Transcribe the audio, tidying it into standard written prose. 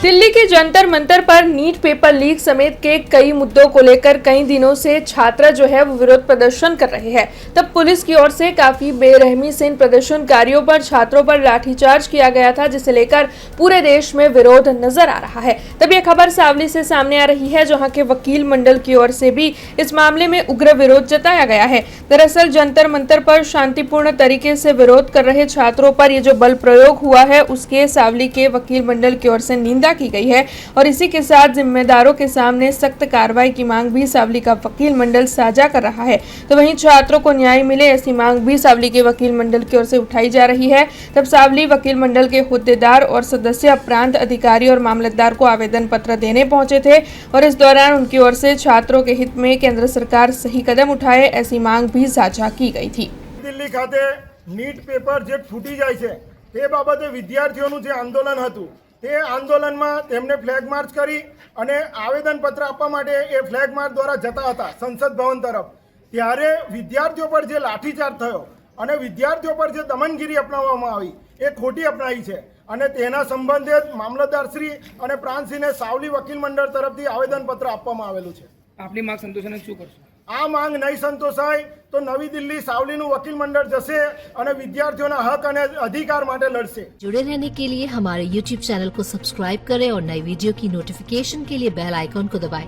दिल्ली के जंतर मंतर पर NEET paper leak समेत के कई मुद्दों को लेकर कई दिनों से छात्र जो है वो विरोध प्रदर्शन कर रहे हैं। तब पुलिस की ओर से काफी बेरहमी से इन प्रदर्शनकारियों पर छात्रों पर लाठीचार्ज किया गया था, जिसे लेकर पूरे देश में विरोध नजर आ रहा है। तब यह खबर सावली से सामने आ रही है, जहां के वकील मंडल की ओर से भी इस मामले में उग्र विरोध जताया गया है। दरअसल जंतर मंतर पर शांतिपूर्ण तरीके से विरोध कर रहे छात्रों पर ये जो बल प्रयोग हुआ है, उसके सावली के वकील मंडल की ओर से निंदा की गई है और इसी के साथ जिम्मेदारों के सामने सख्त कार्रवाई की मांग भी सावली का वकील मंडल साझा कर रहा है। तो वहीं छात्रों को न्याय मिले, ऐसी मांग भी सावली के वकील मंडल की ओर से उठाई जा रही है। तब सावली वकील मंडल के होद्देदार और सदस्य प्रांत अधिकारी और मामलतदार को आवेदन पत्र देने पहुंचे थे और इस दौरान उनकी ओर से छात्रों के हित में केंद्र सरकार सही कदम उठाए, ऐसी मांग भी साझा की गई थी। दिल्ली खाते नीट पेपर जे फूटी जाय छे ते बाबते विद्यार्थीओनुं जे आंदोलन हतुं તે આંદોલનમાં તેમને ફ્લેગ માર્ચ કરી અને આવેદનપત્ર આપવા માટે એ ફ્લેગ માર્ચ દ્વારા જતા હતા સંસદ ભવન તરફ, ત્યારે વિદ્યાર્થીઓ પર જે લાઠીચાર્જ થયો અને વિદ્યાર્થીઓ પર જે દમનગીરી અપનાવવામાં આવી એ ખોટી અપનાવી છે અને તેના સંબંધે મામલતદારશ્રી અને પ્રાંતશ્રીને સાવલી વકીલ મંડળ તરફથી આવેદનપત્ર આપવામાં આવેલું છે। આપની માંગ સંતોષાને શું કરશો? આ માંગ નહીં સંતોષાય તો નવી દિલ્હી સાવલીનું વકીલ મંડળ જશે અને વિદ્યાર્થીઓના હક અને अधिकार માટે લડશે। जुड़े रहने के लिए हमारे YouTube चैनल को सब्सक्राइब करें और नई वीडियो की नोटिफिकेशन के लिए बेल आइकॉन को दबाएं।